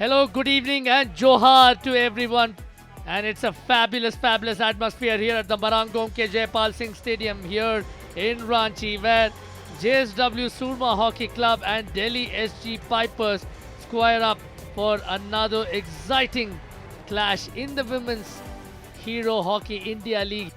Hello, good evening, and Johar to everyone. And it's a fabulous, fabulous atmosphere here at the Marangom Ke Jaipal Singh Stadium here in Ranchi, where JSW Surma Hockey Club and Delhi SG Pipers square up for another exciting clash in the Women's Hero Hockey India League.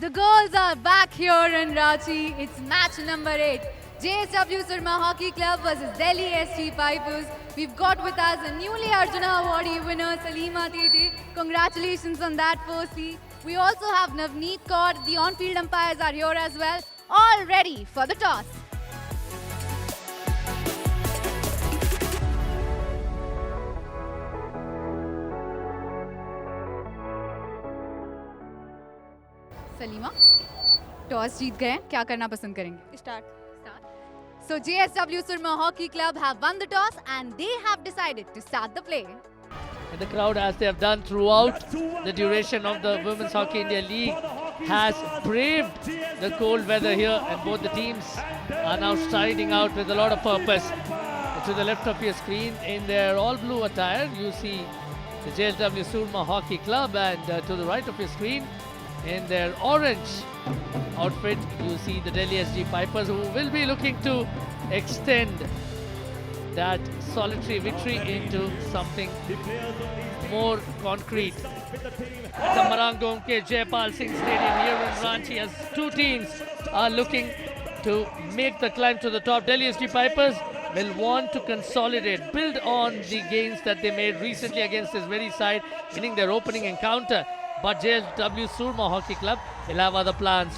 The girls are back here in Ranchi. It's match number 8. JSW Surma Hockey Club versus Delhi ST Pipers. We've got with us a newly Arjuna Awardee winner, Salima Tete. Congratulations on that, firstly. We also have Navneet Kaur. The on-field umpires are here as well. All ready for the toss. Salima toss जीत गए हैं, क्या करना पसंद करेंगे? Start. So JSW Surma Hockey Club have won the toss and they have decided to start the play. And the crowd, as they have done throughout the duration of the Women's Hockey India League, has braved the cold weather here, and both the teams are now striding out with a lot of purpose. To the left of your screen, in their all-blue attire, you see the JSW Surma Hockey Club, and to the right of your screen, in their orange outfit, you see the Delhi SG Pipers, who will be looking to extend that solitary victory into something more concrete. The Marangom Ke Jaipal Singh Stadium here in Ranchi, as two teams are looking to make the climb to the top. Delhi SG Pipers will want to consolidate, build on the gains that they made recently against this very side, winning their opening encounter. But JSW Surma Hockey Club will have other plans.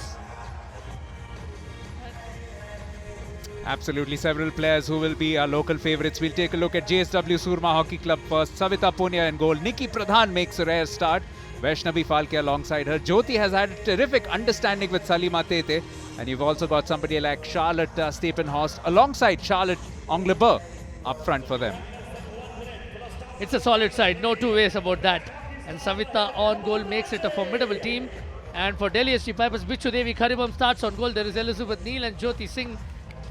Absolutely, several players who will be our local favourites. We'll take a look at JSW Surma Hockey Club first. Savita Punia in goal. Nikki Pradhan makes a rare start. Vaishnavi Falke alongside her. Jyoti has had a terrific understanding with Salima Tete. And you've also got somebody like Charlotte Stapenhorst alongside Charlotte Onglebur up front for them. It's a solid side, no two ways about that. And Savita on goal makes it a formidable team. And for Delhi SG Pipers, Bichu Devi Karibam starts on goal. There is Elizabeth Neal and Jyoti Singh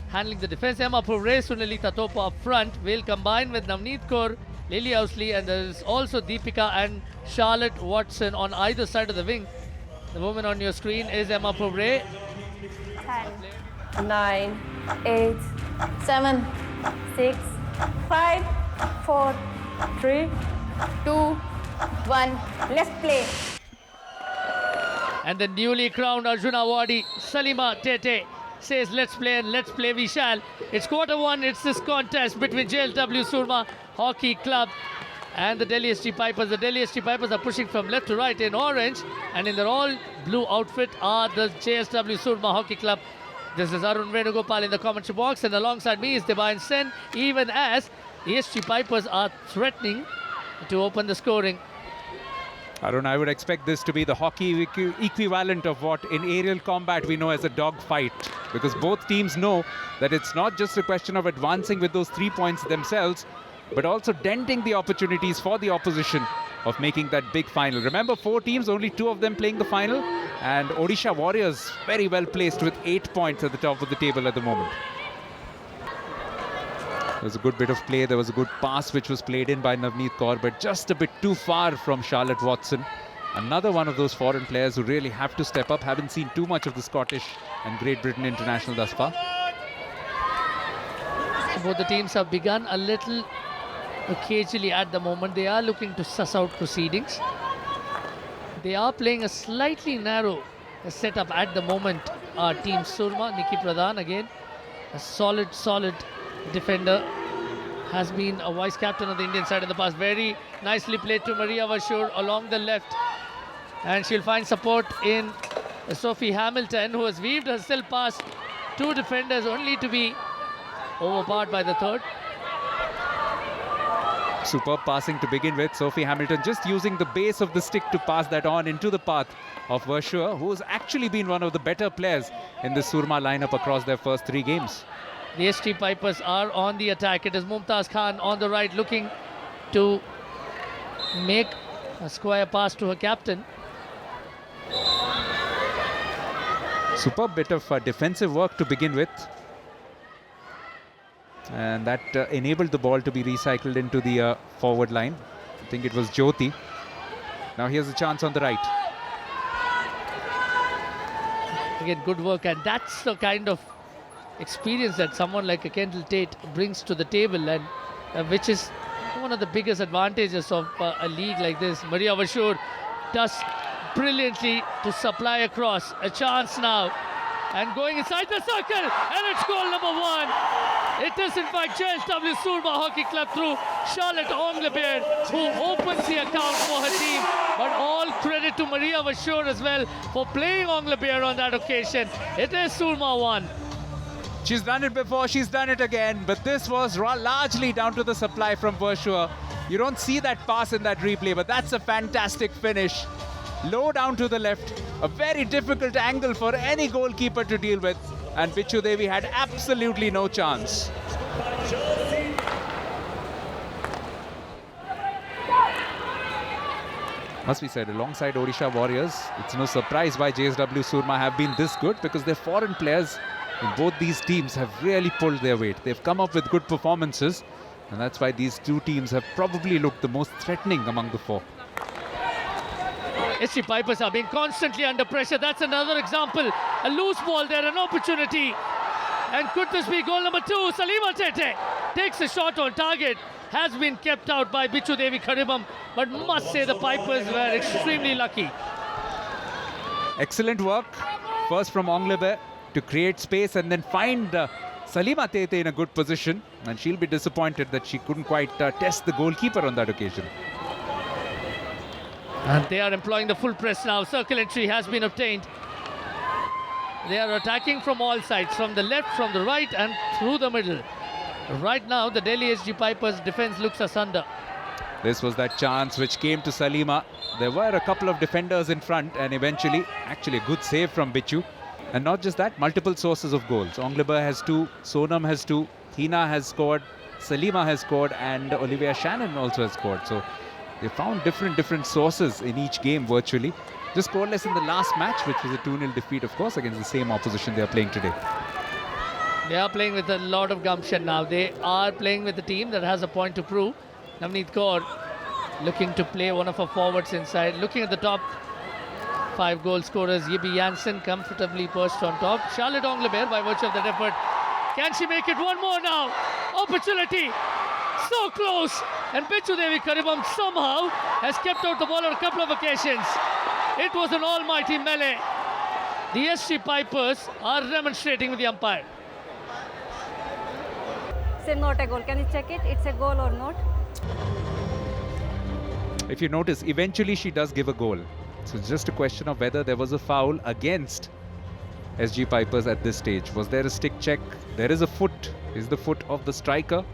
handling the defense. Emma Purre, Sunalita Topa up front will combine with Navneet Kaur, Lily Ousley, and there is also Deepika and Charlotte Watson on either side of the wing. The woman on your screen is Emma Purre. 10, 9, 8, 7, 6, 5, 4, 3, 2, 1. Let's play. And the newly crowned Arjuna Awardee, Salima Tete, says let's play, and let's play we shall. It's quarter one, it's this contest between JSW Surma Hockey Club and the Delhi SG Pipers. The Delhi SG Pipers are pushing from left to right in orange, and in their all blue outfit are the JSW Surma Hockey Club. This is Arun Venugopal in the commentary box, and alongside me is Devain Sen, even as the SG Pipers are threatening to open the scoring. Arun, I would expect this to be the hockey equivalent of what in aerial combat we know as a dog fight, because both teams know that it's not just a question of advancing with those 3 points themselves, but also denting the opportunities for the opposition of making that big final. Remember, 4 teams, only 2 of them playing the final, and Odisha Warriors very well placed with 8 points at the top of the table at the moment. There was a good bit of play. There was a good pass which was played in by Navneet Kaur, but just a bit too far from Charlotte Watson. Another one of those foreign players who really have to step up. Haven't seen too much of the Scottish and Great Britain international thus far. Both the teams have begun a little occasionally at the moment. They are looking to suss out proceedings. They are playing a slightly narrow setup at the moment. Our team Surma, Nikki Pradhan again, a solid defender, has been a vice captain of the Indian side in the past. Very nicely played to Maria Vashur along the left, and she'll find support in Sophie Hamilton, who has weaved herself past 2 defenders only to be overpowered by the third. Superb passing to begin with. Sophie Hamilton just using the base of the stick to pass that on into the path of Vashur, who has actually been one of the better players in the Surma lineup across their first 3 games. The ST Pipers are on the attack. It is Mumtaz Khan on the right, looking to make a square pass to her captain. Superb bit of defensive work to begin with. And that enabled the ball to be recycled into the forward line. I think it was Jyoti. Now here's a chance on the right. Again, good work, and that's the kind of experience that someone like a Kendall Tate brings to the table, and which is one of the biggest advantages of a league like this. Maria Vashur does brilliantly to supply across. A chance now, and going inside the circle, and it's goal number 1. It is in fact JSW Surma Hockey Club through Charlotte Anglebert who opens the account for her team. But all credit to Maria Vashur as well for playing Anglebert on that occasion. It is Surma 1. She's done it before, she's done it again, but this was largely down to the supply from Vashur. You don't see that pass in that replay, but that's a fantastic finish. Low down to the left, a very difficult angle for any goalkeeper to deal with, and Bichu Devi had absolutely no chance. Must be said, alongside Odisha Warriors, it's no surprise why JSW Surma have been this good, because their foreign players in both these teams have really pulled their weight. They've come up with good performances, and that's why these two teams have probably looked the most threatening among the four. SG Pipers are being constantly under pressure. That's another example. A loose ball there, an opportunity. And could this be goal number 2? Salima Tete takes a shot on target. Has been kept out by Bichu Devi Karibam. But must say the Pipers were extremely lucky. Excellent work. First from Anglebert to create space and then find Salima Tete in a good position. And she'll be disappointed that she couldn't quite test the goalkeeper on that occasion. And they are employing the full press now. Circle entry has been obtained. They are attacking from all sides, from the left, from the right, and through the middle. Right now, the Delhi SG Pipers defense looks asunder. This was that chance which came to Salima. There were a couple of defenders in front, and eventually, actually a good save from Bichu. And not just that, multiple sources of goals. Anglebert has 2, Sonam has 2, Hina has scored, Salima has scored, and Olivia Shannon also has scored. So they found different sources in each game virtually. Just scoreless in the last match, which was a 2-0 defeat, of course, against the same opposition they are playing today. They are playing with a lot of gumption now. They are playing with a team that has a point to prove. Navneet Kaur looking to play one of her forwards inside. Looking at the top 5 goal scorers, Yibi Janssen comfortably perched on top. Charlotte Anglebert by virtue of that effort. Can she make it? One more now. Opportunity. So close. And Bichu Devi Karibam somehow has kept out the ball on a couple of occasions. It was an almighty melee. The SG Pipers are demonstrating with the umpire. Say not a goal. Can you check it? It's a goal or not? If you notice, eventually she does give a goal. So it's just a question of whether there was a foul against SG Pipers at this stage. Was there a stick check? There is a foot. Is the foot of the striker?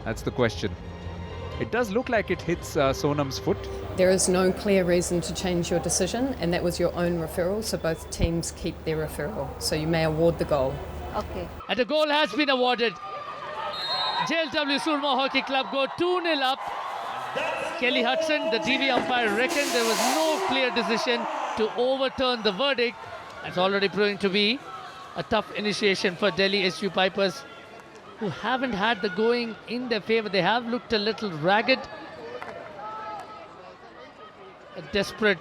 That's the question. It does look like it hits Sonam's foot. There is no clear reason to change your decision, and that was your own referral, so both teams keep their referral. So you may award the goal. Okay. And a goal has been awarded. JSW Surma Hockey Club go 2-0 up. Kelly Hudson, the TV umpire, reckoned there was no clear decision to overturn the verdict. It's already proving to be a tough initiation for Delhi SG Pipers, who haven't had the going in their favor. They have looked a little ragged. A desperate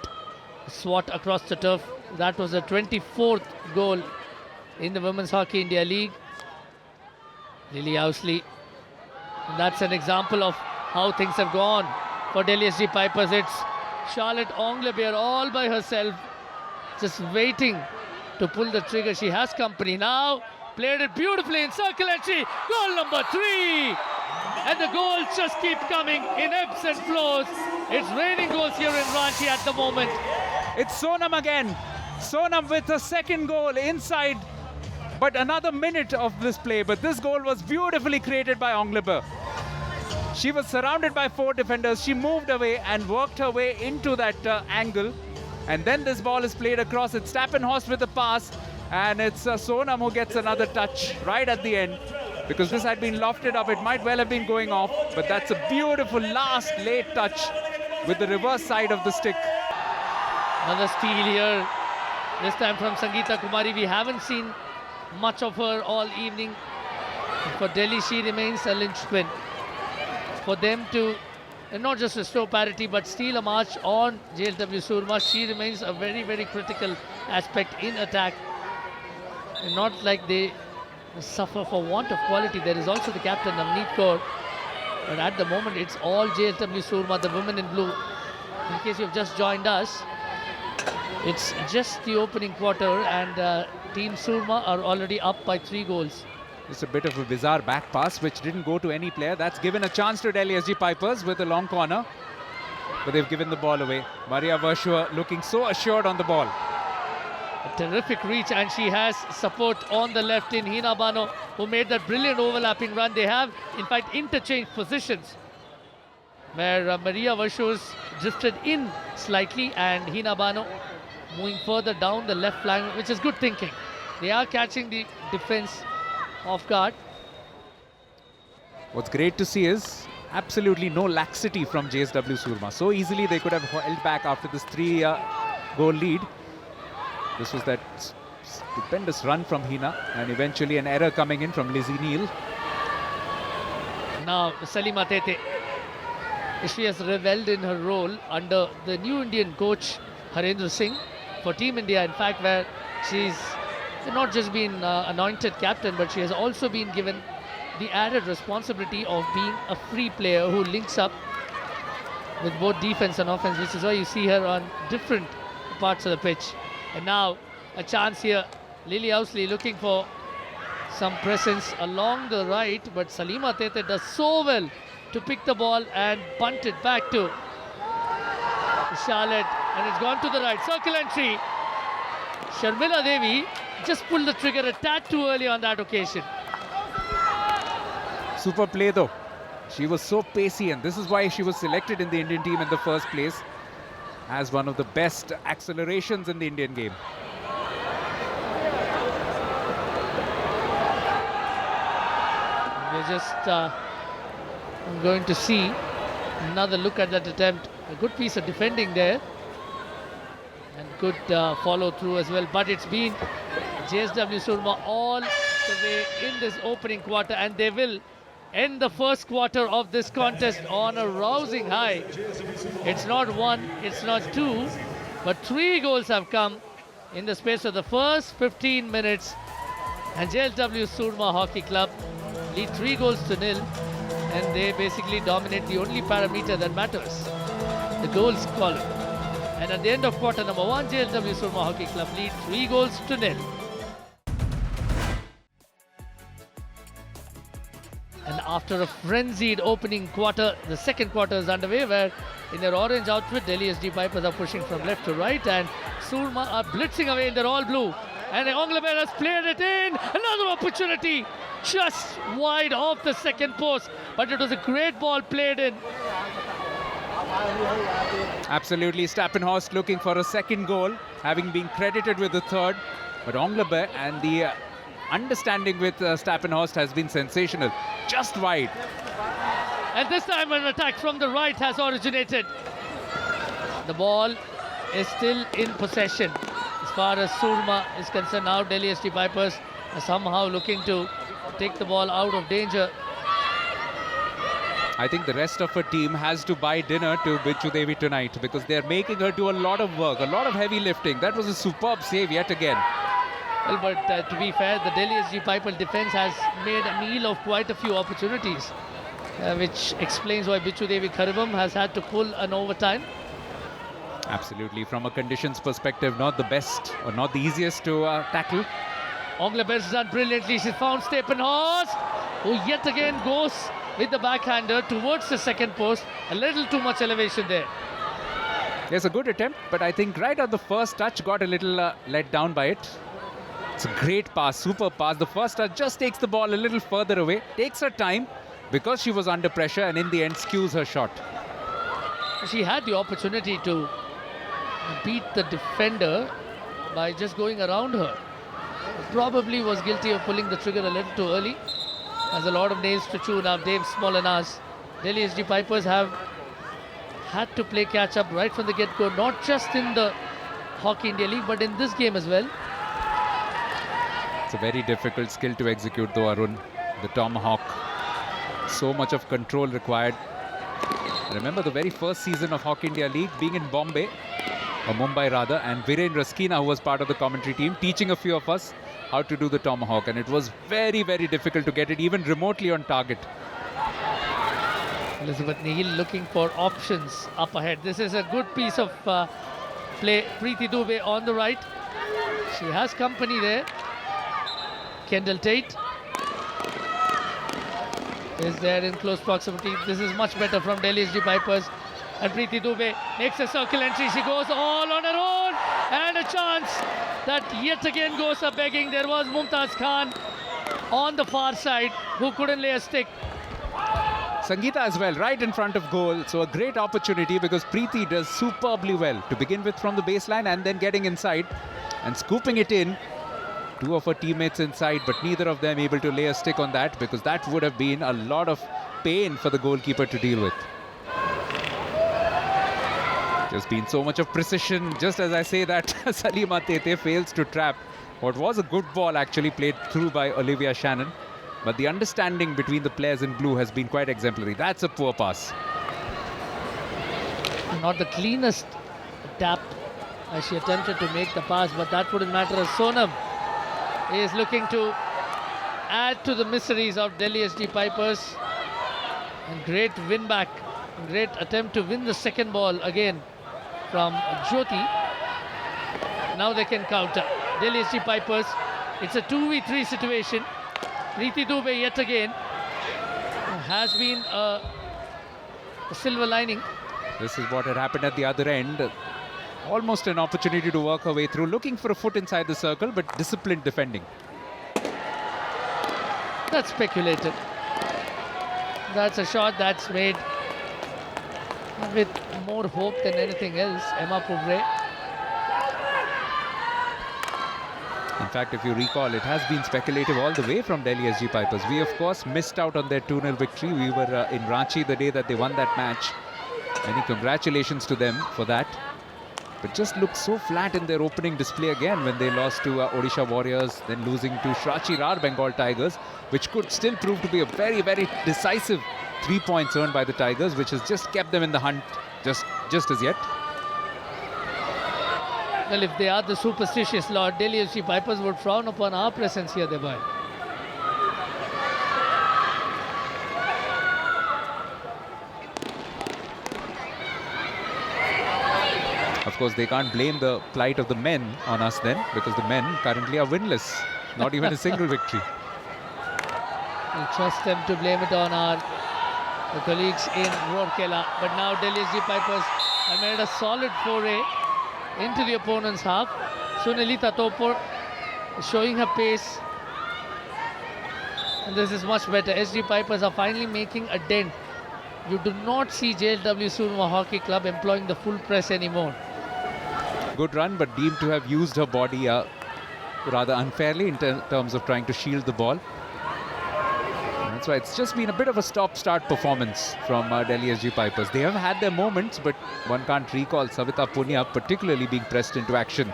swat across the turf. That was a 24th goal in the Women's Hockey India League. Lily Ousley. And that's an example of how things have gone for Delhi SG Pipers. It's Charlotte Anglebert all by herself, just waiting to pull the trigger. She has company now. Played it beautifully in circle entry. Goal number 3. And the goals just keep coming in ebbs and flows. It's raining goals here in Ranchi at the moment. It's Sonam again. Sonam with a second goal inside. But another minute of this play. But this goal was beautifully created by Anglebert. She was surrounded by 4 defenders. She moved away and worked her way into that angle. And then this ball is played across. It's Stappenhorst with a pass. And it's Sonam who gets another touch right at the end. Because this had been lofted up. It might well have been going off. But that's a beautiful last late touch with the reverse side of the stick. Another steal here. This time from Sangeeta Kumari. We haven't seen much of her all evening. For Delhi, she remains a linchpin. For them to not just restore parity but steal a march on JSW Surma, she remains a very, very critical aspect in attack. And not like they suffer for want of quality. There is also the captain, Navneet Kaur. But at the moment, it's all JSW Surma, the women in blue. In case you've just joined us, it's just the opening quarter and Team Surma are already up by 3 goals. Just a bit of a bizarre back pass which didn't go to any player. That's given a chance to Delhi SG Pipers with a long corner. But they've given the ball away. Maria Vershua looking so assured on the ball. A terrific reach, and she has support on the left in Hina Bano, who made that brilliant overlapping run. They have, in fact, interchanged positions where Maria Vershua drifted in slightly and Hina Bano moving further down the left flank, which is good thinking. They are catching the defense off guard. What's great to see is absolutely no laxity from JSW Surma. So easily they could have held back after this 3-goal lead. This was that stupendous run from Hina and eventually an error coming in from Lizzie Neal. Now Salima Tete, she has revelled in her role under the new Indian coach Harendra Singh for Team India, in fact, where she's not just been anointed captain, but she has also been given the added responsibility of being a free player who links up with both defense and offense, which is why you see her on different parts of the pitch. And now a chance here. Lily Ousley looking for some presence along the right, but Salima Tete does so well to pick the ball and punt it back to Charlotte, and it's gone to the right. Circle entry. Sharmila Devi just pulled the trigger a tad too early on that occasion. Super play though. She was so pacey, and this is why she was selected in the Indian team in the first place as one of the best accelerations in the Indian game. We're just going to see another look at that attempt. A good piece of defending there and good follow through as well, but it's been JSW Surma all the way in this opening quarter, and they will end the first quarter of this contest on a rousing high. It's not 1, it's not 2, but 3 goals have come in the space of the first 15 minutes, and JSW Surma Hockey Club lead 3-0, and they basically dominate the only parameter that matters, the goals column. And at the end of quarter number 1, JSW Surma Hockey Club lead 3-0. And after a frenzied opening quarter, the second quarter is underway, where in their orange outfit, Delhi SD Pipers are pushing from left to right, and Surma are blitzing away in their all blue. And Anglebert has played it in. Another opportunity just wide off the second post, but it was a great ball played in. Absolutely, Stappenhorst looking for a second goal, having been credited with the third. But Anglebert and the understanding with Stappenhorst has been sensational. Just wide. And this time an attack from the right has originated. The ball is still in possession. As far as Surma is concerned, now Delhi ST Vipers are somehow looking to take the ball out of danger. I think the rest of her team has to buy dinner to Bichu Devi tonight, because they're making her do a lot of work, a lot of heavy lifting. That was a superb save yet again. Well, but to be fair, the Delhi SG Piper defense has made a meal of quite a few opportunities, which explains why Bichu Devi Kharibam has had to pull an overtime. Absolutely, from a conditions perspective, not the best or not the easiest to tackle. Anglebert has done brilliantly. She found Stappenhorst, who yet again goes with the backhander towards the second post. A little too much elevation there. There's a good attempt, but I think right on the first touch got a little let down by it. It's a great pass, super pass. The first touch just takes the ball a little further away, takes her time because she was under pressure, and in the end skews her shot. She had the opportunity to beat the defender by just going around her. Probably was guilty of pulling the trigger a little too early. There's a lot of nails to chew now. Dave Smolinas. Delhi SG Pipers have had to play catch up right from the get-go, not just in the Hockey India League, but in this game as well. It's a very difficult skill to execute though, Arun. the tomahawk. So much of control required. I remember the very first season of Hockey India League being in Bombay, or Mumbai rather, and Viren Raskina, who was part of the commentary team, teaching a few of us how to do the tomahawk, and it was very, very difficult to get it even remotely on target. Elizabeth Neal looking for options up ahead. This is a good piece of play. Preeti Dubey on the right. She has company there. Kendall Tate is there in close proximity. This is much better from Delhi SG Pipers. And Preeti Dubey makes a circle entry. She goes all on her own. And a chance that yet again goes a begging. There was Mumtaz Khan on the far side who couldn't lay a stick. Sangeeta as well, right in front of goal. So a great opportunity because Preeti does superbly well to begin with from the baseline and then getting inside and scooping it in. Two of her teammates inside, but neither of them able to lay a stick on that because that would have been a lot of pain for the goalkeeper to deal with. Just been so much of precision. Just as I say that, Salima Tete fails to trap what was a good ball actually played through by Olivia Shannon. But the understanding between the players in blue has been quite exemplary. That's a poor pass. Not the cleanest tap as she attempted to make the pass, but that wouldn't matter as Sonam is looking to add to the miseries of Delhi SG Pipers. And great win back, great attempt to win the second ball again from Jyoti. Now they can counter. Delhi SG Pipers, it's a 2v3 situation. Preeti Dubey yet again has been a silver lining. This is what had happened at the other end. Almost an opportunity to work her way through, looking for a foot inside the circle, but disciplined defending. That's speculated. That's a shot that's made with more hope than anything else. Emma Pouvre. In fact, if you recall, it has been speculative all the way from Delhi SG Pipers. We, of course, missed out on their 2-0 victory. We were in Ranchi the day that they won that match. Many congratulations to them for that. But just looked so flat in their opening display again when they lost to Odisha Warriors, then losing to Shrachi Rar Bengal Tigers, which could still prove to be a very, very decisive 3 points earned by the Tigers, which has just kept them in the hunt just as yet. Well, if they are the superstitious lot, Delhi SG Pipers would frown upon our presence here, thereby. Of course, they can't blame the plight of the men on us then, because the men currently are winless. Not even a single victory. We trust them to blame it on our colleagues in Rourkela. But now Delhi SG Pipers have made a solid foray into the opponent's half. Sunilita Topor showing her pace. And this is much better. SG Pipers are finally making a dent. You do not see JLW Surma Hockey Club employing the full press anymore. Good run, but deemed to have used her body rather unfairly in terms of trying to shield the ball. And that's why it's just been a bit of a stop-start performance from Delhi SG Pipers. They have had their moments, but one can't recall Savita Punya particularly being pressed into action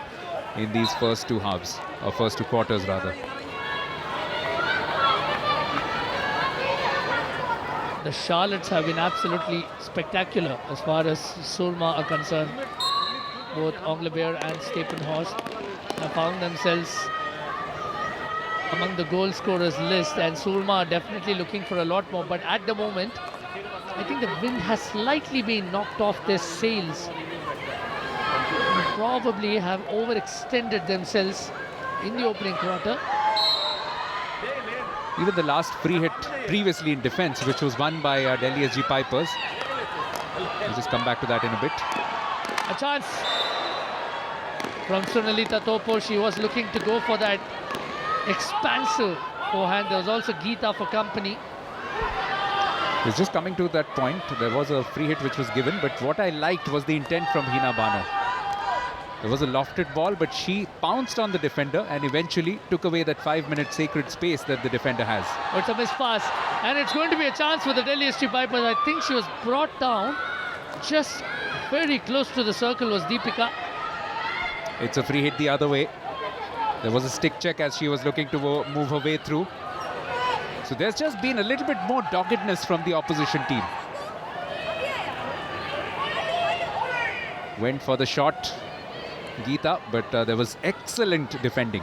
in these first two halves, or first two quarters rather. The Charlottes have been absolutely spectacular as far as Surma are concerned. Both Anglebert and Stephenhorst have found themselves among the goal scorers list, and Surma are definitely looking for a lot more. But at the moment, I think the wind has slightly been knocked off their sails. They probably have overextended themselves in the opening quarter. Even the last free hit previously in defense, which was won by Delhi SG Pipers. We'll just come back to that in a bit. A chance from Sunilita Topor. She was looking to go for that expansive forehand. There was also Geeta for company. It's just coming to that point. There was a free hit which was given, but what I liked was the intent from Hina Bano. There was a lofted ball, but she pounced on the defender and eventually took away that 5-minute sacred space that the defender has. Oh, it's a missed pass, and it's going to be a chance for the Delhi SG Pipers. I think she was brought down just very close to the circle was Deepika. It's a free hit the other way. There was a stick check as she was looking to move her way through. So there's just been a little bit more doggedness from the opposition team. Went for the shot, Geeta, but there was excellent defending.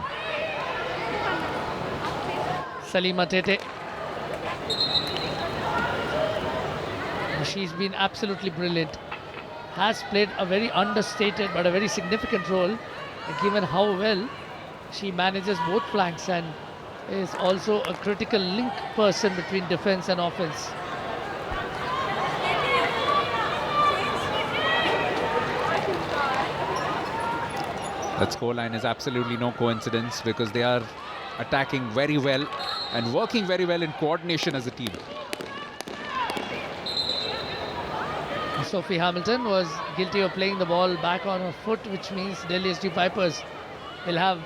Salima Tete. She's been absolutely brilliant. Has played a very understated but a very significant role, given how well she manages both flanks and is also a critical link person between defense and offense. That scoreline is absolutely no coincidence because they are attacking very well and working very well in coordination as a team. Sophie Hamilton was guilty of playing the ball back on her foot, which means Delhi SG Vipers will have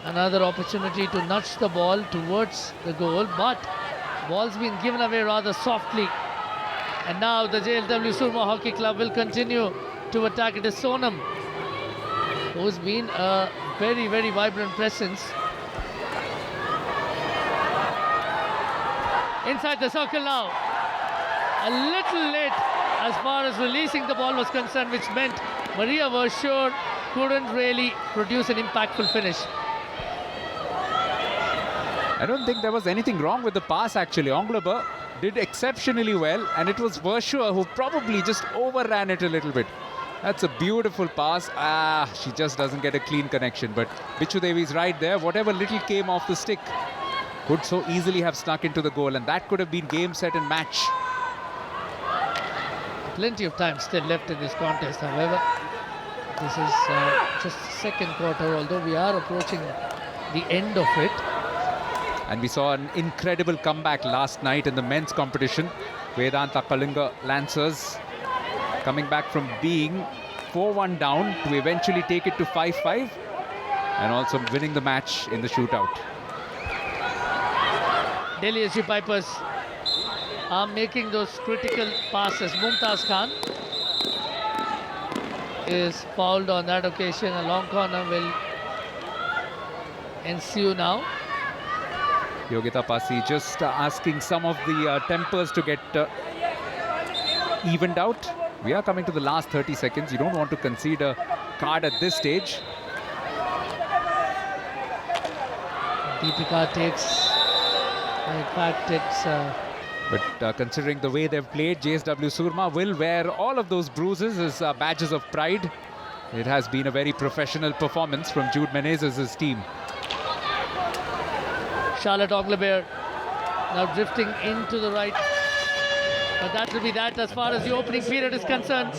another opportunity to nudge the ball towards the goal, but ball's been given away rather softly. And now the JSW Surma Hockey Club will continue to attack. It is Sonam, who's been a very, very vibrant presence. Inside the circle now. A little late as far as releasing the ball was concerned, which meant Maria Verschoor couldn't really produce an impactful finish. I don't think there was anything wrong with the pass actually. Anglebert did exceptionally well, and it was Verschoor who probably just overran it a little bit. That's a beautiful pass. She just doesn't get a clean connection, but Bichu Devi's right there. Whatever little came off the stick could so easily have snuck into the goal, and that could have been game, set and match. Plenty of time still left in this contest, however. This is just the second quarter, although we are approaching the end of it. And we saw an incredible comeback last night in the men's competition. Vedanta Kalinga Lancers coming back from being 4-1 down to eventually take it to 5-5 and also winning the match in the shootout. Delhi SG Vipers are making those critical passes. Mumtaz Khan is fouled on that occasion. A long corner will ensue now. Yogita Pasi just asking some of the tempers to get evened out. We are coming to the last 30 seconds. You don't want to concede a card at this stage. Deepika takes, in fact, it's... But considering the way they've played, JSW Surma will wear all of those bruises as badges of pride. It has been a very professional performance from Jude Menezes' team. Charlotte Anglebert now drifting into the right. But that will be that as far as the opening period is concerned.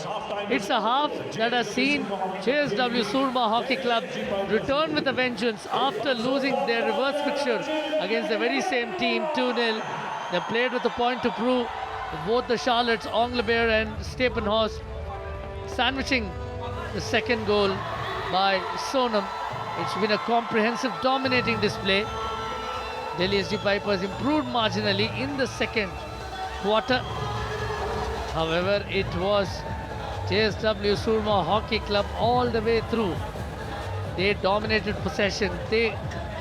It's a half that has seen JSW Surma Hockey Club return with a vengeance after losing their reverse fixture against the very same team 2-0. They played with a point to prove. Both the Charlottes, Anglebert and Stepenhorst, sandwiching the second goal by Sonam. It's been a comprehensive, dominating display. Delhi SG Vipers improved marginally in the second quarter. However, it was JSW Surma Hockey Club all the way through. They dominated possession. They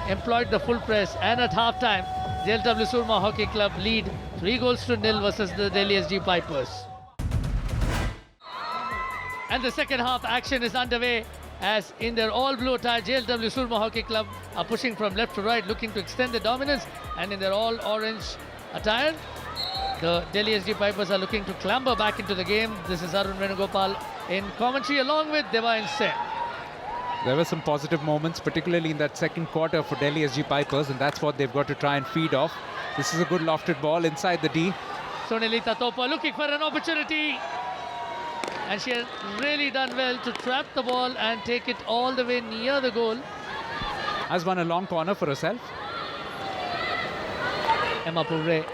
employed the full press, and at halftime, JSW Surma Hockey Club lead 3-0 versus the Delhi SG Vipers. And the second half action is underway as in their all-blue attire, JSW Surma Hockey Club are pushing from left to right, looking to extend their dominance, and in their all-orange attire, the Delhi SG Vipers are looking to clamber back into the game. This is Arun Venugopal in commentary along with Devayan Sen. There were some positive moments, particularly in that second quarter for Delhi SG Vipers, and that's what they've got to try and feed off. This is a good lofted ball inside the D. Sonelita Topa looking for an opportunity, and she has really done well to trap the ball and take it all the way near the goal. Has won a long corner for herself. Emma Purre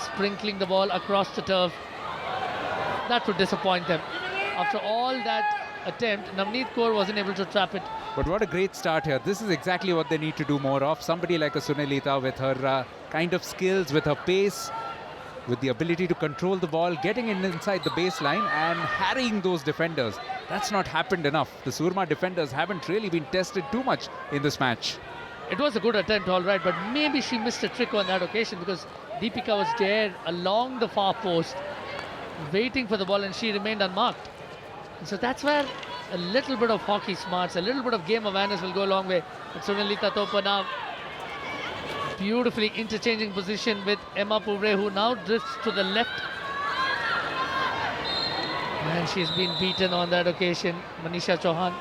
sprinkling the ball across the turf. That would disappoint them. After all that attempt, Navneet Kaur wasn't able to trap it. But what a great start here. This is exactly what they need to do more of. Somebody like a Sunelita with her kind of skills, with her pace, with the ability to control the ball, getting in inside the baseline and harrying those defenders. That's not happened enough. The Surma defenders haven't really been tested too much in this match. It was a good attempt, all right, but maybe she missed a trick on that occasion because Deepika was there along the far post, waiting for the ball, and she remained unmarked. And so that's where a little bit of hockey smarts, a little bit of game awareness will go a long way. But Sunalita Thopa now beautifully interchanging position with Emma Pouvre, who now drifts to the left. And she's been beaten on that occasion, Manisha Chauhan.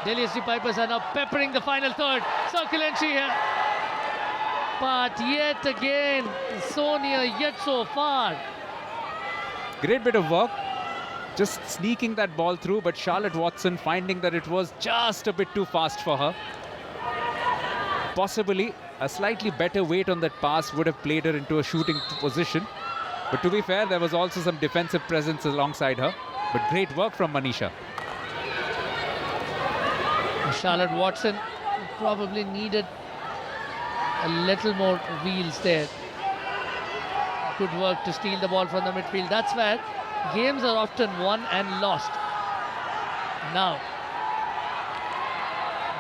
Delhi SG Pipers are now peppering the final third. Circle entry here. But yet again, so near, yet so far. Great bit of work. Just sneaking that ball through, but Charlotte Watson finding that it was just a bit too fast for her. Possibly a slightly better weight on that pass would have played her into a shooting position. But to be fair, there was also some defensive presence alongside her. But great work from Manisha. Charlotte Watson probably needed a little more wheels there. Good work to steal the ball from the midfield. That's where games are often won and lost. Now,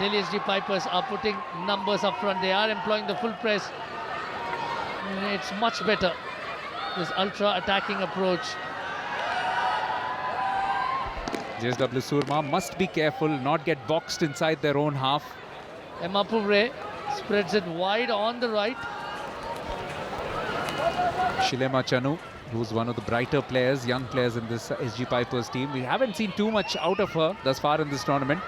Delhi SG Pipers are putting numbers up front. They are employing the full press. It's much better, this ultra-attacking approach. JSW Surma must be careful, not get boxed inside their own half. Emma Pouvre spreads it wide on the right. Shilema Chanu, who's one of the brighter players, young players in this SG Pipers team. We haven't seen too much out of her thus far in this tournament.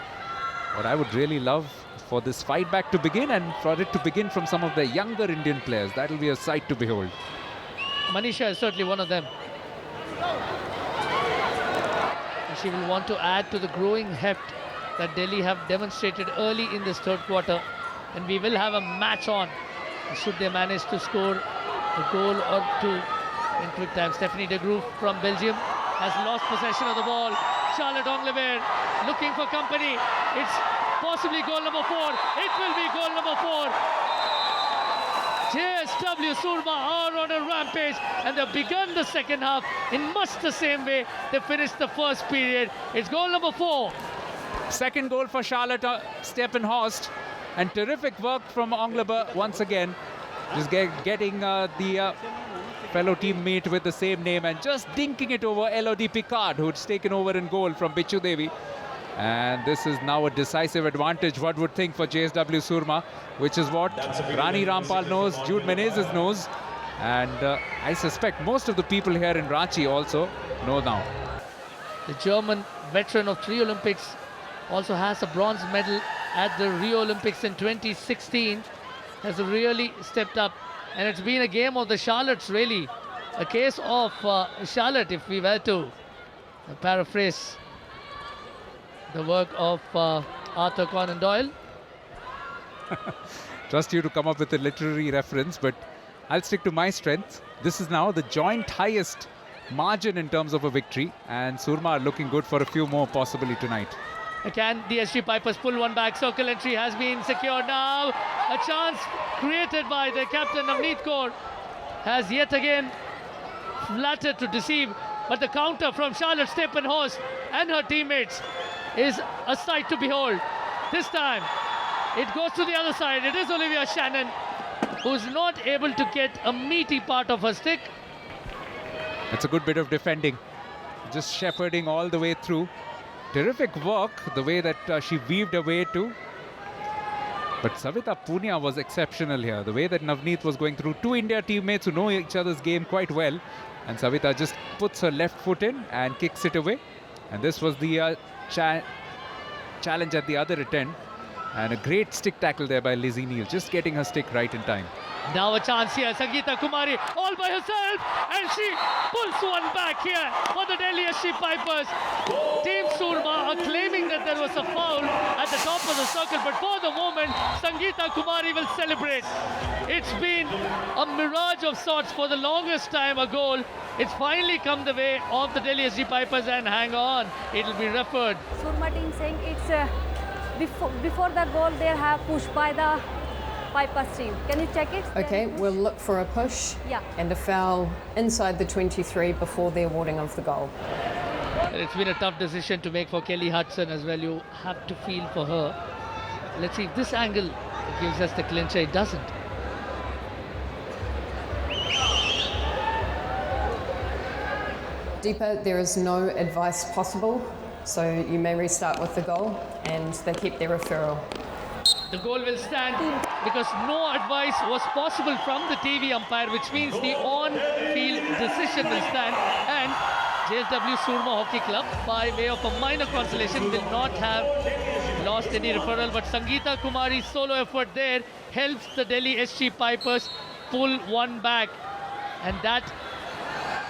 But I would really love for this fight back to begin and for it to begin from some of the younger Indian players. That will be a sight to behold. Manisha is certainly one of them. And she will want to add to the growing heft that Delhi have demonstrated early in this third quarter. And we will have a match on should they manage to score a goal or two in quick time. Stephanie de Groot from Belgium has lost possession of the ball. Charlotte Anglebert looking for company. It's possibly goal number 4. It will be goal number 4. JSW Surma are on a rampage and they've begun the second half in much the same way they finished the first period. It's goal number 4. Second goal for Charlotte Steppenhorst, and terrific work from Anglebert once again. Just getting the fellow teammate with the same name and just dinking it over Elodie Picard, who's taken over in goal from Bichu Devi. And this is now a decisive advantage, one would think, for JSW Surma, which is what Rani Rampal knows, Jude Menezes knows, and I suspect most of the people here in Ranchi also know now. The German veteran of 3 Olympics also has a bronze medal at the Rio Olympics in 2016, has really stepped up, and it's been a game of the Charlottes, really. A case of Charlotte, if we were to paraphrase the work of Arthur Conan Doyle. Trust you to come up with a literary reference, but I'll stick to my strength. This is now the joint highest margin in terms of a victory, and Surma are looking good for a few more possibly tonight. Can the SG Pipers pull one back? Circle entry has been secured now. A chance created by the captain Navneet Kaur has yet again flattered to deceive, but the counter from Charlotte Steppenhorst and her teammates is a sight to behold. This time it goes to the other side. It is Olivia Shannon who's not able to get a meaty part of her stick. It's a good bit of defending, just shepherding all the way through. Terrific work, the way that she weaved her way to. But Savita Punia was exceptional here. The way that Navneet was going through 2 India teammates who know each other's game quite well. And Savita just puts her left foot in and kicks it away. And this was the challenge at the other attempt. And a great stick tackle there by Lizzie Neal, just getting her stick right in time. Now a chance here, Sangeeta Kumari all by herself, and she pulls one back here for the Delhi SG Pipers. Team Surma are claiming that there was a foul at the top of the circle, but for the moment, Sangeeta Kumari will celebrate. It's been a mirage of sorts for the longest time, a goal. It's finally come the way of the Delhi SG Pipers, and hang on, it'll be referred. Surma team saying it's before the goal they have pushed by the Pipers team. Can you check it? Okay, we'll look for a push and a foul inside the 23 before the awarding of the goal. And it's been a tough decision to make for Kelly Hudson as well. You have to feel for her. Let's see if this angle gives us the clincher. It doesn't. Deepa, there is no advice possible, so you may restart with the goal, and they keep their referral. The goal will stand because no advice was possible from the TV umpire, which means the on-field decision will stand, and JSW Surma Hockey Club, by way of a minor consolation, will not have lost any referral. But Sangeeta Kumari's solo effort there helps the Delhi SG Pipers pull one back, and that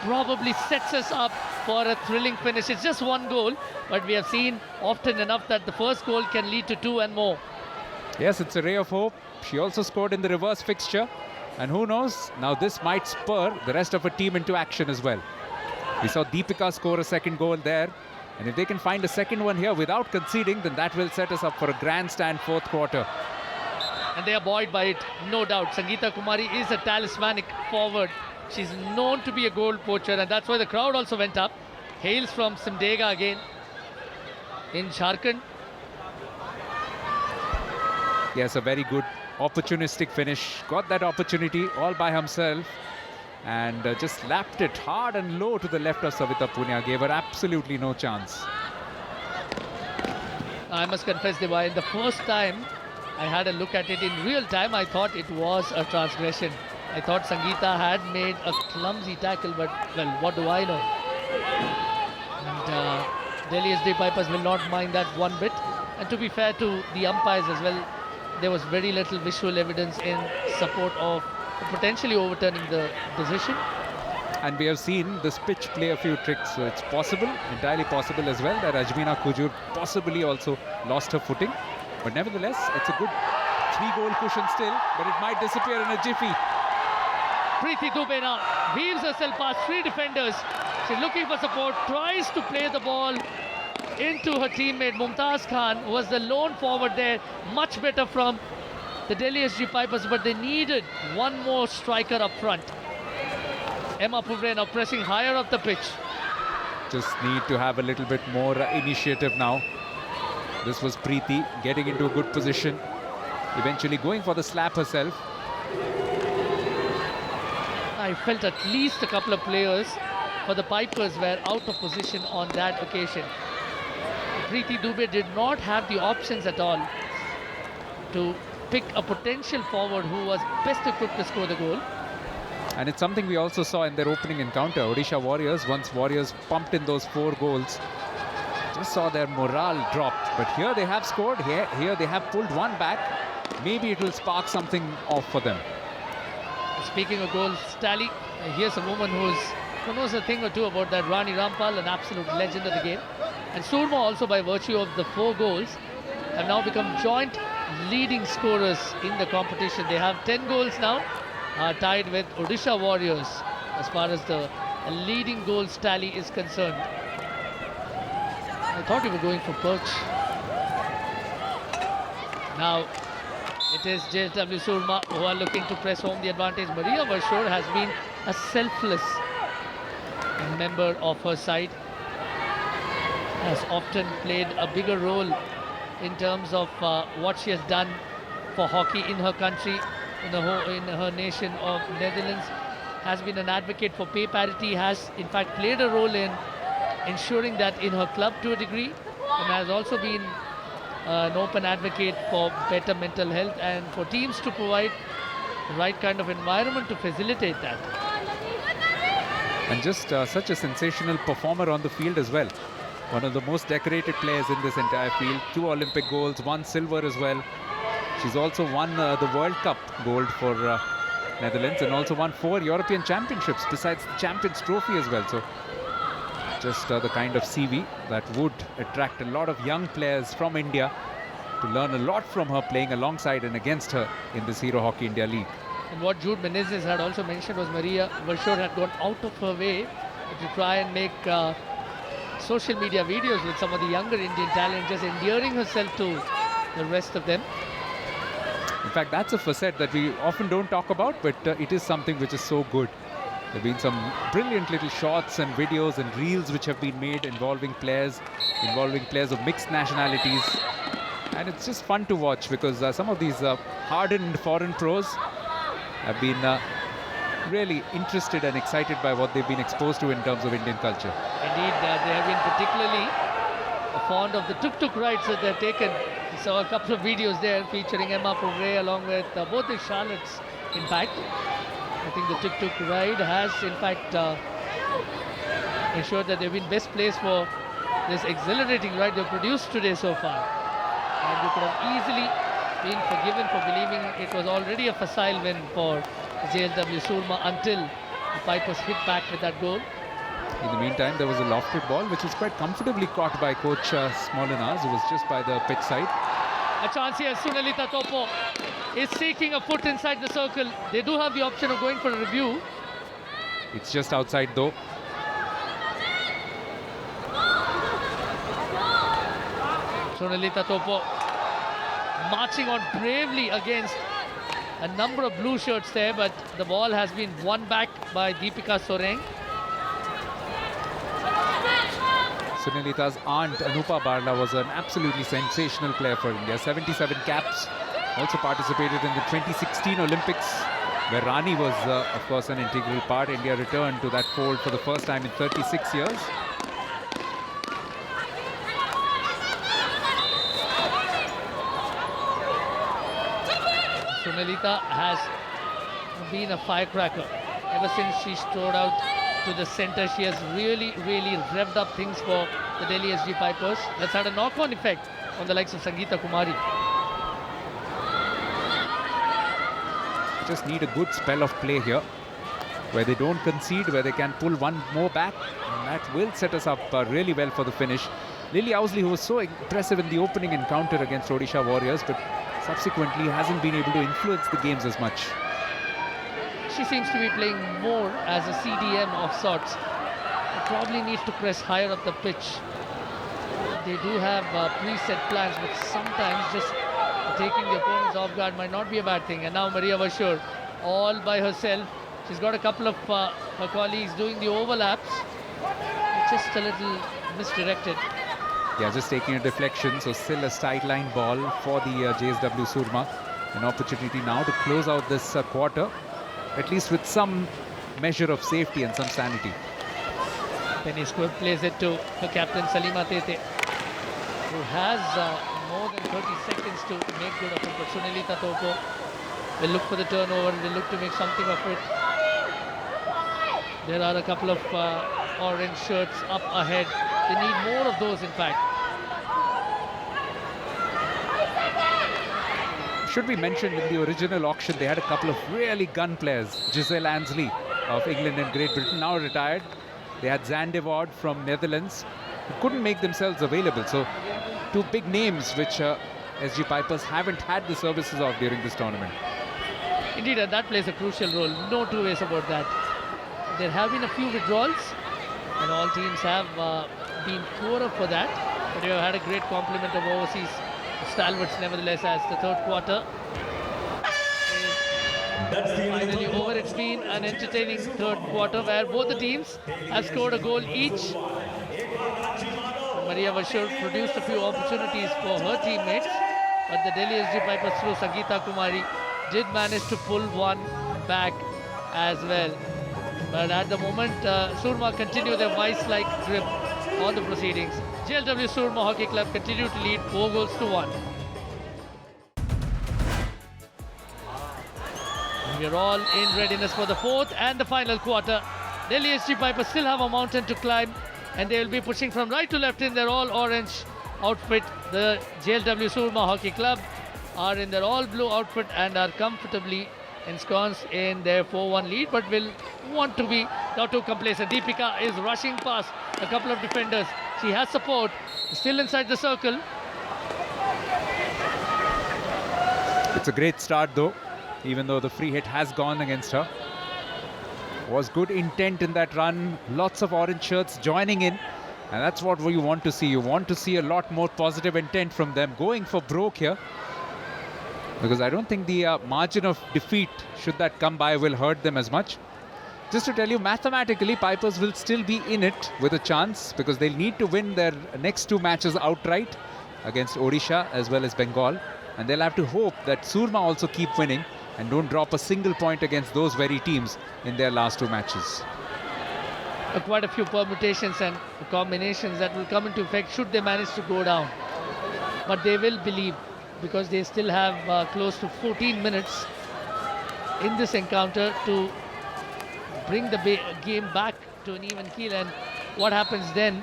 probably sets us up for a thrilling finish. It's just one goal, but we have seen often enough that the first goal can lead to two and more. Yes, it's a ray of hope. She also scored in the reverse fixture. And who knows, now this might spur the rest of her team into action as well. We saw Deepika score a second goal there. And if they can find a second one here without conceding, then that will set us up for a grandstand fourth quarter. And they are buoyed by it, no doubt. Sangeeta Kumari is a talismanic forward. She's known to be a goal poacher, and that's why the crowd also went up. Hails from Simdega again in Jharkhand. Yes, a very good opportunistic finish. Got that opportunity all by himself and just lapped it hard and low to the left of Savita Punia. Gave her absolutely no chance. I must confess, Divine, the first time I had a look at it in real time, I thought it was a transgression. I thought Sangeeta had made a clumsy tackle, but, well, what do I know? And Delhi SD Pipers will not mind that one bit. And to be fair to the umpires as well, there was very little visual evidence in support of potentially overturning the decision. And we have seen this pitch play a few tricks, so it's possible, entirely possible as well, that Ajmeena Kujur possibly also lost her footing. But nevertheless, it's a good three-goal cushion still, but it might disappear in a jiffy. Preeti Dubey now weaves herself past three defenders. She's looking for support, tries to play the ball into her teammate. Mumtaz Khan was the lone forward there. Much better from the Delhi SG Pipers, but they needed one more striker up front. Emma Puvre now pressing higher up the pitch. Just need to have a little bit more initiative now. This was Preeti getting into a good position, eventually going for the slap herself. I felt at least a couple of players for the Pipers were out of position on that occasion. Preeti Dubey did not have the options at all to pick a potential forward who was best equipped to score the goal. And it's something we also saw in their opening encounter. Odisha Warriors, once Warriors pumped in those 4 goals, just saw their morale dropped. But here they have scored, here they have pulled one back. Maybe it will spark something off for them. Speaking of goals, Tally, here's a woman who knows a thing or two about that. Rani Rampal, an absolute legend of the game. And Surma also, by virtue of the 4 goals, have now become joint leading scorers in the competition. They have 10 goals now, tied with Odisha Warriors as far as the leading goals tally is concerned. I thought we were going for Perch. Now it is JSW Surma who are looking to press home the advantage. Maria Varshore has been a selfless member of her side, has often played a bigger role in terms of what she has done for hockey in her country, in her nation of Netherlands, has been an advocate for pay parity, has in fact played a role in ensuring that in her club to a degree, and has also been an open advocate for better mental health and for teams to provide the right kind of environment to facilitate that. And just such a sensational performer on the field as well. One of the most decorated players in this entire field. 2 Olympic goals, 1 silver as well. She's also won the World Cup gold for Netherlands, and also won 4 European Championships besides the Champions Trophy as well. So just the kind of CV that would attract a lot of young players from India to learn a lot from her, playing alongside and against her in this Hero Hockey India League. And what Jude Menezes had also mentioned was Maria Varshore had gone out of her way to try and make social media videos with some of the younger Indian talent, just endearing herself to the rest of them. In fact, that's a facet that we often don't talk about, but it is something which is so good. There have been some brilliant little shots and videos and reels which have been made involving players of mixed nationalities. And it's just fun to watch because some of these hardened foreign pros have been really interested and excited by what they've been exposed to in terms of Indian culture. Indeed, they have been particularly fond of the tuk-tuk rides that they've taken. We saw a couple of videos there featuring Emma Pogre along with both the Charlottes, in fact. I think the tuk-tuk ride has, in fact, ensured that they've been best placed for this exhilarating ride they've produced today so far. And they could have easily been forgiven for believing it was already a facile win for JSW Surma until the Pipers hit back with that goal. In the meantime, there was a lofted ball which was quite comfortably caught by coach Smolinaz, who was just by the pitch side. A chance here, Sunalita Topo is seeking a foot inside the circle. They do have the option of going for a review. It's just outside though. Sunalita Topo marching on bravely against a number of blue shirts there, but the ball has been won back by Deepika Soreng. Sunalita's aunt Anupa Barla was an absolutely sensational player for India. 77 caps, also participated in the 2016 Olympics, where Rani was of course an integral part. India returned to that fold for the first time in 36 years. Sunalita has been a firecracker ever since she strode out to the center. She has really revved up things for the Delhi SG Pipers. That's had a knock-on effect on the likes of Sangeeta Kumari. Just need a good spell of play here, where they don't concede, where they can pull one more back, and that will set us up really well for the finish. Lily Owsley, who was so impressive in the opening encounter against Odisha Warriors, but subsequently hasn't been able to influence the games as much. She seems to be playing more as a CDM of sorts. Probably needs to press higher up the pitch. They do have preset plans, but sometimes just taking the opponents off guard might not be a bad thing. And now Maria Vashur all by herself. She's got a couple of her colleagues doing the overlaps. It's just a little misdirected. Yeah, just taking a deflection, so still a sideline ball for the JSW Surma. An opportunity now to close out this quarter, at least with some measure of safety and some sanity. Penny Squibb plays it to her captain Salima Tete, who has more than 30 seconds to make good of it. But Sunalita Topo will look for the turnover, will look to make something of it. There are a couple of orange shirts up ahead. They need more of those, in fact. Should be mentioned, in the original auction, they had a couple of really gun players. Giselle Ansley of England and Great Britain, now retired. They had Zandvoort from Netherlands, who couldn't make themselves available. So, two big names which SG Pipers haven't had the services of during this tournament. Indeed, and that plays a crucial role. No two ways about that. There have been a few withdrawals, and all teams have been poorer for that. But you have had a great complement of overseas stalwarts, nevertheless, as the third quarter is finally over. It's been an entertaining third quarter where both the teams have scored a goal each. Maria Vashur produced a few opportunities for her teammates, but the Delhi SG Pipers through Sangeeta Kumari did manage to pull one back as well. But at the moment, Surma continue their vice-like grip on the proceedings. JLW Surma Hockey Club continue to lead 4-1. We're all in readiness for the fourth and the final quarter. Delhi SG Pipers still have a mountain to climb, and they will be pushing from right to left in their all-orange outfit. The JLW Surma Hockey Club are in their all-blue outfit and are comfortably ensconced in their 4-1 lead, but will want to be not too complacent. Deepika is rushing past a couple of defenders. She has support, still inside the circle. It's a great start though, even though the free hit has gone against her. Was good intent in that run, lots of orange shirts joining in, and that's what you want to see. You want to see a lot more positive intent from them, going for broke here, because I don't think the margin of defeat, should that come by, will hurt them as much. Just to tell you, mathematically, Pipers will still be in it with a chance, because they'll need to win their next two matches outright against Odisha as well as Bengal. And they'll have to hope that Surma also keep winning and don't drop a single point against those very teams in their last two matches. Quite a few permutations and combinations that will come into effect should they manage to go down. But they will believe, because they still have close to 14 minutes in this encounter to bring the game back to an even keel. And what happens then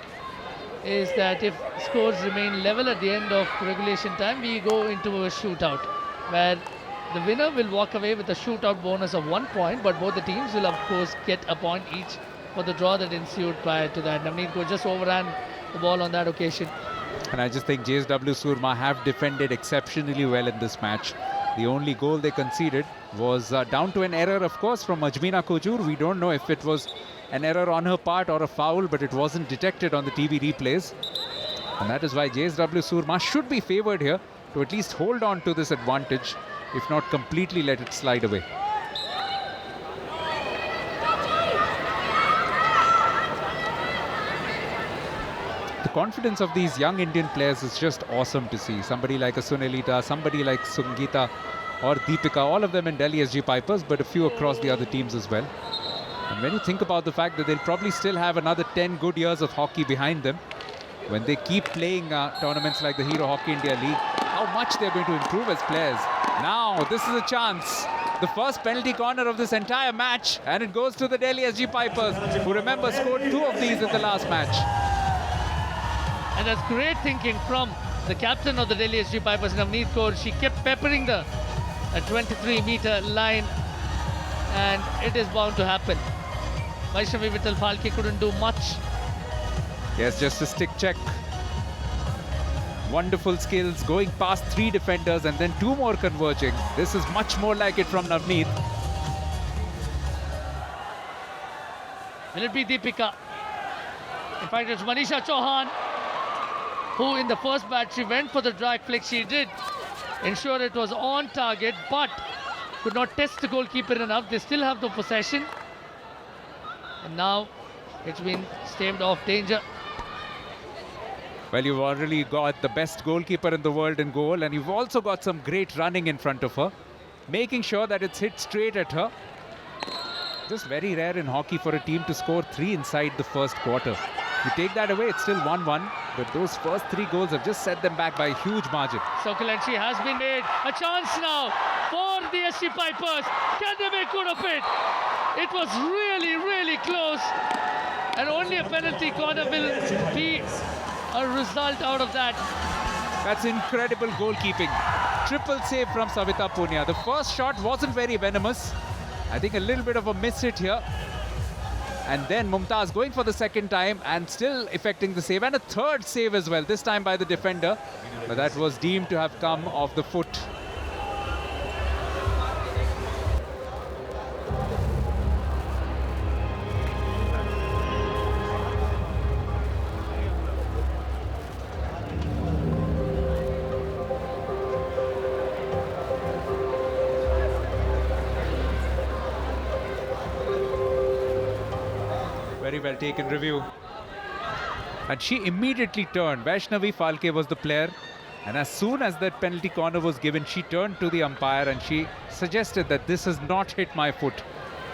is that if scores remain level at the end of regulation time, we go into a shootout where the winner will walk away with a shootout bonus of 1 point, but both the teams will of course get a point each for the draw that ensued prior to that. Navneet Kaur just overran the ball on that occasion. And I just think JSW Surma have defended exceptionally well in this match. The only goal they conceded was down to an error, of course, from Ajmeena Kojur. We don't know if it was an error on her part or a foul, but it wasn't detected on the TV replays. And that is why JSW Surma should be favoured here to at least hold on to this advantage, if not completely let it slide away. The confidence of these young Indian players is just awesome to see. Somebody like a Sunilita, somebody like Sungita or Deepika, all of them in Delhi SG Pipers, but a few across the other teams as well. And when you think about the fact that they'll probably still have another 10 good years of hockey behind them, when they keep playing tournaments like the Hero Hockey India League, how much they're going to improve as players. Now, this is a chance. The first penalty corner of this entire match, and it goes to the Delhi SG Pipers, who remember scored 2 of these in the last match. And that's great thinking from the captain of the Delhi SG Pipers, Navneet Kaur. She kept peppering the 23-meter line, and it is bound to happen. Vaishnavi Vittal Phalke couldn't do much. Yes, just a stick check. Wonderful skills, going past 3 defenders and then 2 more converging. This is much more like it from Navneet. Will it be Deepika? In fact, it's Manisha Chauhan, who in the first batch she went for the drag flick. She did ensure it was on target, but could not test the goalkeeper enough. They still have the possession. And now it's been staved off danger. Well, you've already got the best goalkeeper in the world in goal, and you've also got some great running in front of her, making sure that it's hit straight at her. Just very rare in hockey for a team to score 3 inside the first quarter. You take that away, it's still 1-1, but those first 3 goals have just set them back by a huge margin. Sokolanchi has been made. A chance now for the SG Pipers. Can they make good of it? It was really, really close, and only a penalty corner will be a result out of that. That's incredible goalkeeping. Triple save from Savita Punia. The first shot wasn't very venomous. I think a little bit of a miss hit here. And then Mumtaz going for the second time and still effecting the save. And a third save as well, this time by the defender. But that was deemed to have come off the foot. Very well taken review. And she immediately turned. Vaishnavi Phalke was the player. And as soon as that penalty corner was given, she turned to the umpire and she suggested that this has not hit my foot.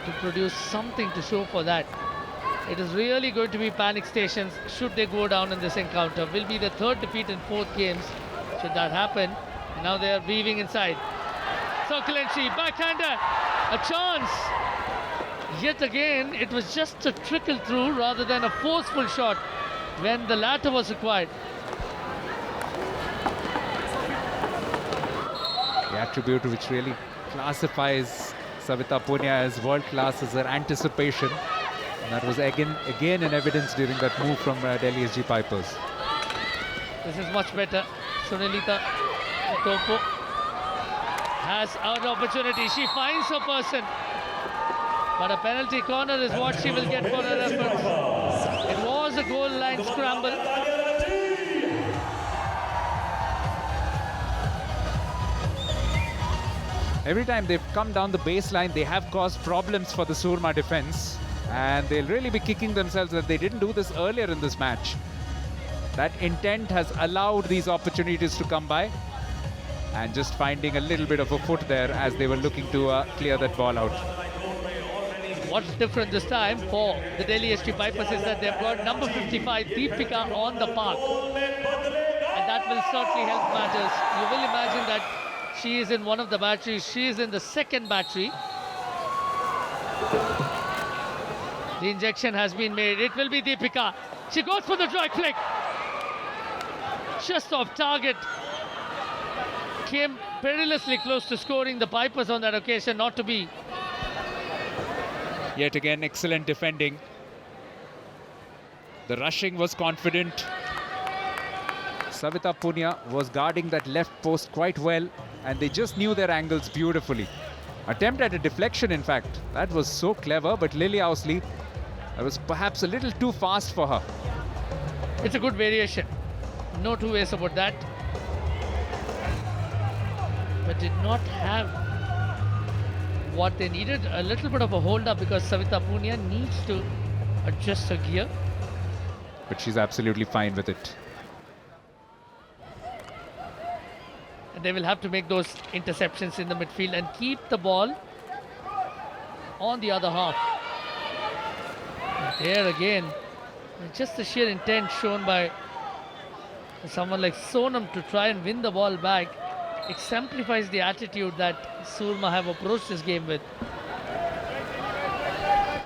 To produce something to show for that. It is really going to be panic stations should they go down in this encounter. Will be the 3rd defeat in 4th games should that happen. And now they are weaving inside. Sokolanchi, backhander, a chance. Yet again, it was just a trickle through rather than a forceful shot when the latter was required. The attribute which really classifies Savita Punia as world class is her anticipation. And that was again in evidence during that move from Delhi SG Pipers. This is much better. Sunilita Topo has an opportunity. She finds her person. But a penalty corner is what she will get for her efforts. It was a goal line scramble. Every time they've come down the baseline, they have caused problems for the Surma defense. And they'll really be kicking themselves that they didn't do this earlier in this match. That intent has allowed these opportunities to come by, and just finding a little bit of a foot there as they were looking to clear that ball out. What's different this time for the Delhi ST Pipers is that they've got number 55 Deepika on the park, and that will certainly help matters. You will imagine that she is in one of the batteries, she is in the second battery. The injection has been made. It will be Deepika. She goes for the drag flick. Just off target. Came perilously close to scoring. The Pipers on that occasion not to be. Yet again, excellent defending. The rushing was confident. Savita Punia was guarding that left post quite well, and they just knew their angles beautifully. Attempt at a deflection, in fact. That was so clever, but Lily Owsley, that was perhaps a little too fast for her. It's a good variation. No two ways about that. But did not have what they needed. A little bit of a hold up because Savita Punia needs to adjust her gear. But she's absolutely fine with it. And they will have to make those interceptions in the midfield and keep the ball on the other half. And there again, just the sheer intent shown by someone like Sonam to try and win the ball back exemplifies the attitude that Surma have approached this game with.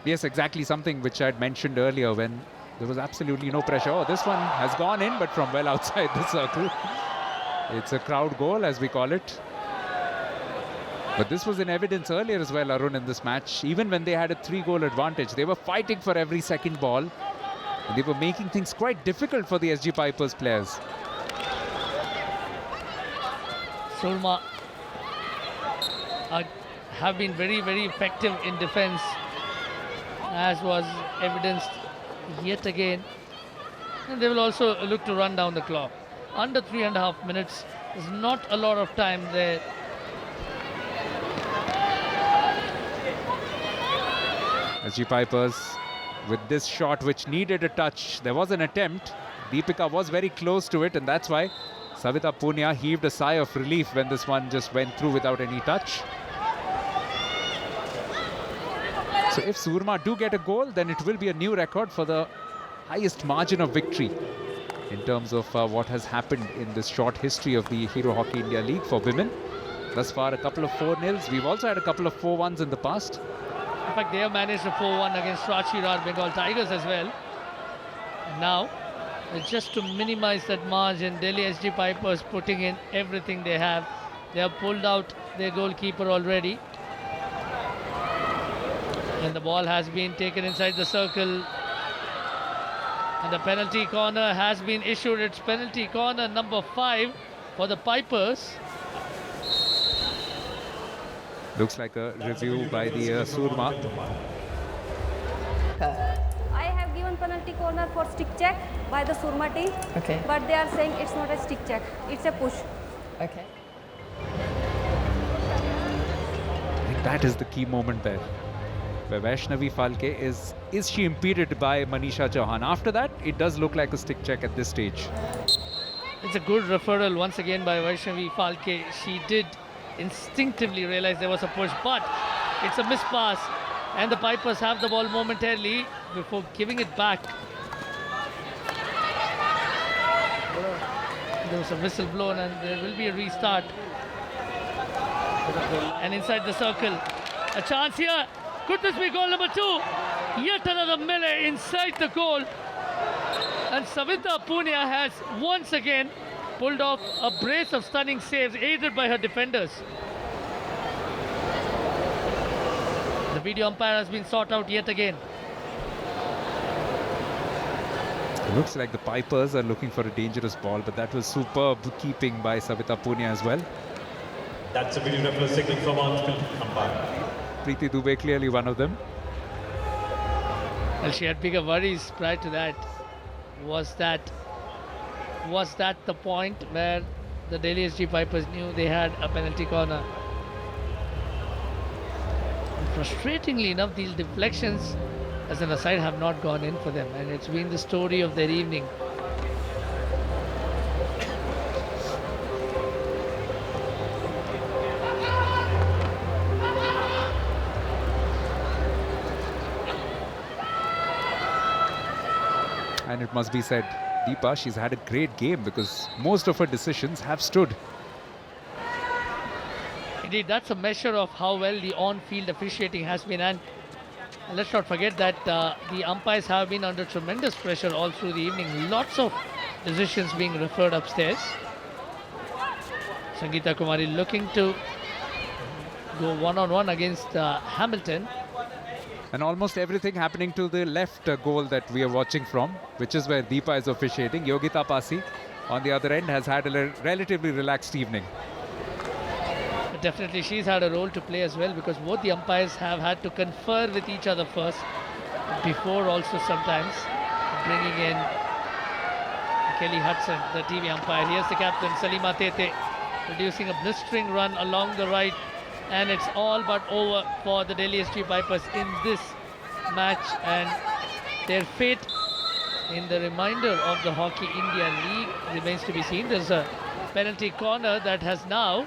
Yes, exactly, something which I had mentioned earlier when there was absolutely no pressure. Oh, this one has gone in, but from well outside the circle. It's a crowd goal, as we call it. But this was in evidence earlier as well, Arun, in this match. Even when they had a 3-goal advantage, they were fighting for every second ball. And they were making things quite difficult for the SG Pipers players. Surma have been very, very effective in defense, as was evidenced yet again. And they will also look to run down the clock. Under 3.5 minutes, there's not a lot of time there. SG Pipers with this shot which needed a touch. There was an attempt. Deepika was very close to it, and that's why Savita Punia heaved a sigh of relief when this one just went through without any touch. So if Surma do get a goal, then it will be a new record for the highest margin of victory in terms of what has happened in this short history of the Hero Hockey India League for women. Thus far, a couple of 4-0s. We've also had a couple of 4-1s in the past. In fact, they have managed a 4-1 against Rachirar Bengal Tigers as well. And now, just to minimize that margin, Delhi SG Pipers putting in everything they have. They have pulled out their goalkeeper already. And the ball has been taken inside the circle. And the penalty corner has been issued. It's penalty corner number 5 for the Pipers. Looks like a review by the Surma. I have given penalty corner for stick check by the Surma team. Okay. But they are saying it's not a stick check, it's a push. Okay. I think that is the key moment there, where Vaishnavi Phalke is she impeded by Manisha Chauhan. After that, it does look like a stick check at this stage. It's a good referral once again by Vaishnavi Phalke. She did instinctively realize there was a push, but it's a missed pass, and the Pipers have the ball momentarily before giving it back. There was a whistle blown and there will be a restart. And inside the circle, a chance here. Could this be goal number 2? Yet another melee inside the goal. And Savita Punia has once again pulled off a brace of stunning saves aided by her defenders. The video umpire has been sought out yet again. It looks like the Pipers are looking for a dangerous ball, but that was superb keeping by Savita Punia as well. That's a video referee signaling from on-field umpire. Preeti Dubey clearly one of them. Well, she had bigger worries prior to that. Was that the point where the Delhi SG Pipers knew they had a penalty corner? And frustratingly enough, these deflections, as an aside, have not gone in for them, and it's been the story of their evening. And it must be said, Deepa, she's had a great game because most of her decisions have stood. Indeed, that's a measure of how well the on-field officiating has been. And let's not forget that the umpires have been under tremendous pressure all through the evening. Lots of decisions being referred upstairs. Sangeeta Kumari looking to go one-on-one against Hamilton. And almost everything happening to the left goal that we are watching from, which is where Deepa is officiating. Yogita Pasi, on the other end, has had a relatively relaxed evening. But definitely she's had a role to play as well, because both the umpires have had to confer with each other first, before also sometimes bringing in Kelly Hudson, the TV umpire. Here's the captain, Salima Tete, producing a blistering run along the right. And it's all but over for the Delhi SG Vipers in this match, and their fate in the remainder of the Hockey India League remains to be seen. There's a penalty corner that has now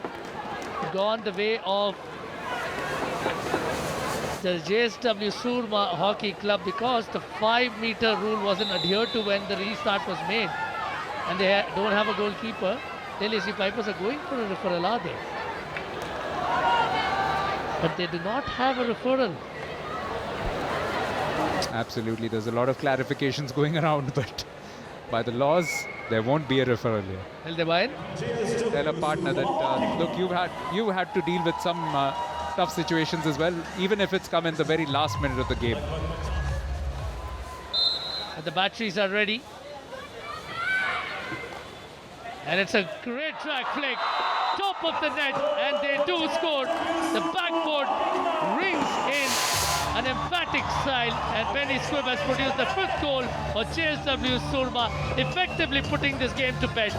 gone the way of the JSW Surma Hockey Club, because the 5-meter rule wasn't adhered to when the restart was made, and they don't have a goalkeeper. Delhi SG Vipers are going for a referral, are they? But they do not have a referral. Absolutely, there's a lot of clarifications going around, but by the laws, there won't be a referral here. Eldebayan. Tell a partner that, look, you've had to deal with some tough situations as well, even if it's come in the very last minute of the game. And the batteries are ready. And it's a great track flick, top of the net, and they do score. The backboard rings in an emphatic style, and Penny Squibb has produced the 5th goal for JSW Surma, effectively putting this game to bed.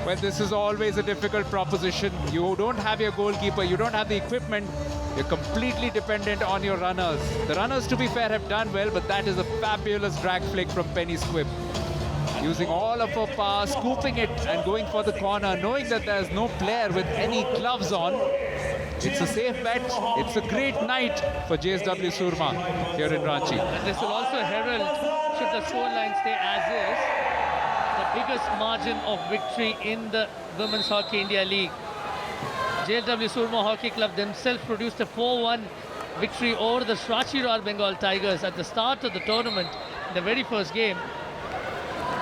Well, this is always a difficult proposition. You don't have your goalkeeper, you don't have the equipment. You're completely dependent on your runners. The runners, to be fair, have done well, but that is a fabulous drag flick from Penny Squibb. Using all of her power, scooping it and going for the corner, knowing that there's no player with any gloves on. It's a safe bet. It's a great night for JSW Surma here in Ranchi. And this will also herald, should the scoreline stay as is, the biggest margin of victory in the Women's Hockey India League. JSW Surma Hockey Club themselves produced a 4-1 victory over the Srachirar Bengal Tigers at the start of the tournament, in the very first game.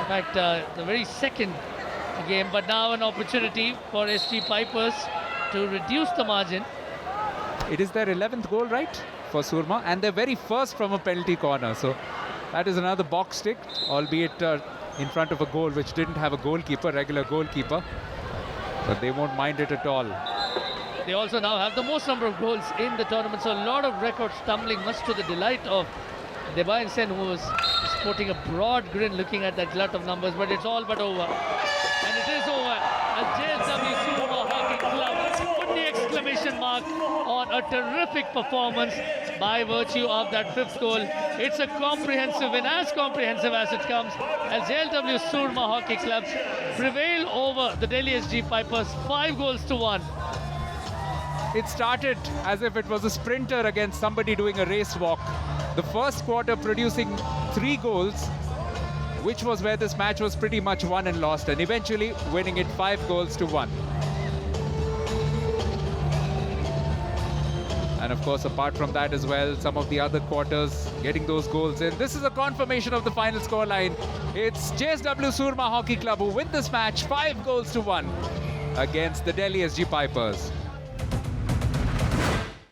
In fact, the very second game, but now an opportunity for SG Vipers to reduce the margin. It is their 11th goal, right, for Surma, and their very first from a penalty corner. So that is another box tick, albeit in front of a goal which didn't have a goalkeeper, regular goalkeeper. But they won't mind it at all. They also now have the most number of goals in the tournament, so a lot of records tumbling, much to the delight of Debayan Sen, who was sporting a broad grin looking at that glut of numbers, but it's all but over. And it is over as JSW Surma Hockey Club put the exclamation mark on a terrific performance by virtue of that 5th goal. It's a comprehensive win, as comprehensive as it comes, as JSW Surma Hockey Club prevail over the Delhi SG Vipers 5-1. It started as if it was a sprinter against somebody doing a race walk. The first quarter producing 3 goals, which was where this match was pretty much won and lost, and eventually winning it 5-1. And of course, apart from that as well, some of the other quarters getting those goals in. This is a confirmation of the final scoreline. It's JSW Surma Hockey Club who win this match 5-1 against the Delhi SG Vipers.